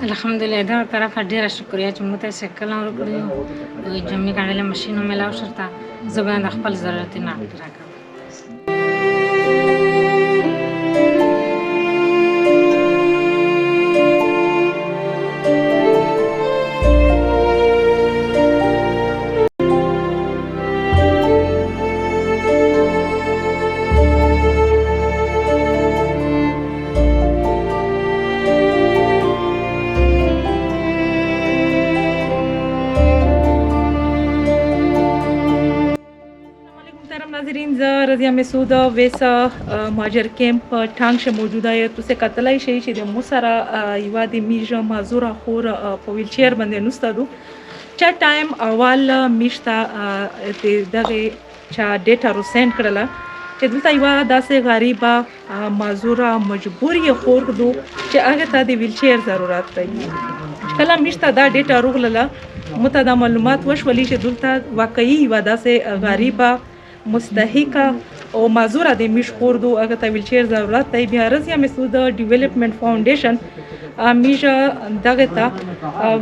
الحمدلله دا طرفه ډیره شکریا چې موږ ته سایکل ورکړی او جمعي ګڼلې ماشین هم ملاو شرطه زه باید خپل ضرورت نه راکړم. नाजरीन ز रज़िया مسعود ویسا مهاجر کیمپ ټانګ شه موجوده یم. تاسو کتلای شئ چې د مو سره یو د میژه مازور خور په ویل چیر باندې نوستادو چا ټایم اول میشتا دغه چا ډیټا رو سند کړله چې دلته یو داسې غریبه مازور مجبور یې خور دو چې هغه ته د ویل چیر ضرورت دی. کله میشتا دا ډیټا روغله مته د معلومات وشولې چې دلته واقعي یو داسې غریبه مستحقه او معذوره د میش خور دو هغه ته ویل چیر ضرورت دی. بیا رضیا مسعود ډیولپمنٹ فاونډیشن میژه دغه ته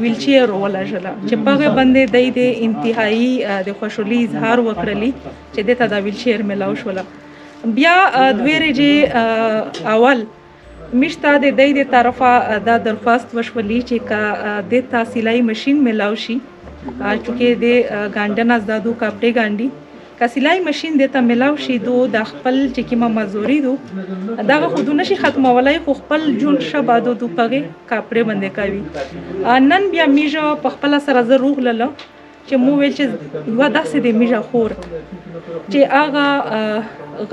ویل چیر ولژله چې په هغه باندې د انتهایی د خوشحالي اظهار وکړلی چې دته د ویل چیر ملاو شوله. بیا دوی رجې اول میشته د دې طرفه دا درخواست وشولې چې کا د تحصیلي ماشين ملاو شي چونکه د ګاندن از دادو کپڑے ګاندي کسلای ماشين د ته ملاو شي دو د خپل چې کیمه مزوري دو دغه خود نشي ختمولای خو خپل جون شبادو دو پغه کپڑے باندې کوي. نن بیا میژه په خپل سره ضرور لاله چې مو ویل چې یو داسې د میژه خور چې هغه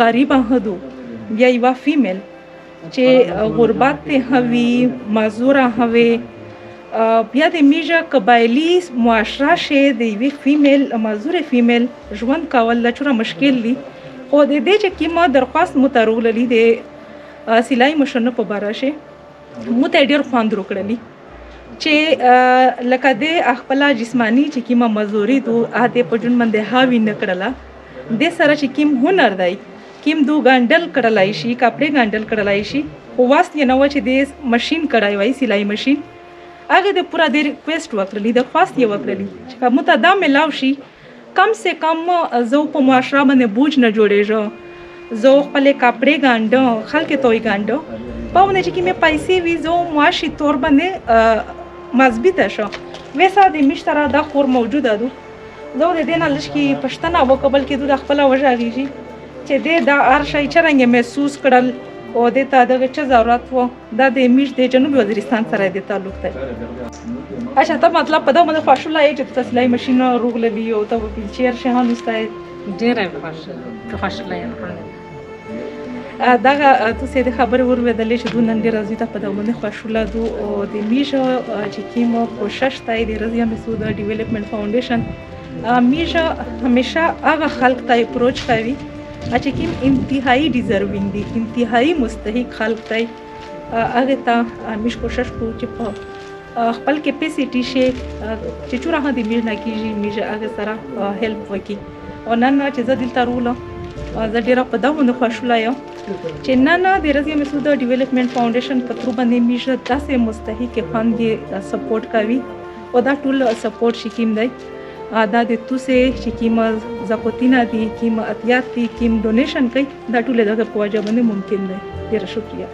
غریب هدو بیا یو فیمیل چې غربت ته هوي مزوره هوي بیا د میژه قبایلی معاشره شه د وی فیمیل مزور فیمیل ژوند کول لچره مشکل دي. خو د دې چې کیمه درخواست متروللی د سلای مشن په باره شه مت ډیر خواند وکړلی چې لکه د خپل جسمانی چې کیمه مزوري دو اته په جون باندې هاوی نکړه د سره چې کیم هنر دی کیم دو ګاندل کړلای شي کپڑے ګاندل کړلای شي خو واسط نه و چې د ماشين کړای وای سلای ماشين هغه د پورا د ریکوست وکړلی د خواست یې وکړلی چې کومه ته دا ملاو شي کم سے کم زه په معاشره باندې بوج نه جوړېږم زه خپل کپڑے ګاندم خلک توي ګاندم په ونه چې کې مې پیسې وي زه معاشي تور باندې مضبوطه شو ویسا د مشترا دا خور موجوده دو زه د دې نه لشکي پښتنه وکبل کې د خپل وژاږي چې د ارشای چرنګ محسوس کړل او د تا دغه چا ضرورت وو دا د میش د جنوبي وزیرستان سره د تعلق دی. اچھا ته مطلب په دا باندې خوشاله یې چې تاسو لای ماشين روغللی او ته ویل چیر شه هم استای ډیره خوشاله یم. دغه تاسو د خبرې ورودلې چې دوه نن ډیر راځي ته په دا باندې خوشاله دو او د میشه چې کیمو کوشش تای د رضیا مسعود ډیولپمنٹ فاونډیشن میشه همیشه هغه خلک ته اپروچ کوي چې کوم انتهایی ډیزروینګ دي انتهایی مستحق خلک دی هغه ته مش کوشش کوو چې په خپل کیپاسټی شي چې چوره هدي میژ نه کیږي میژ هغه سره هیلپ وکي. او نن چې زه دلته روله زه ډیره په دا باندې خوشاله یم چې نن د رضیا مسعود ډیولپمنٹ فاونډیشن په تر باندې میژ داسې مستحق فند یې سپورټ کوي او دا ټول سپورټ شکیم دی دا د توسه چې کیمه زپوتینا دي کیمه اتیات دي کیم ډونیشن کوي دا ټول دغه په وجه باندې ممکن دی. ډیره شکریہ.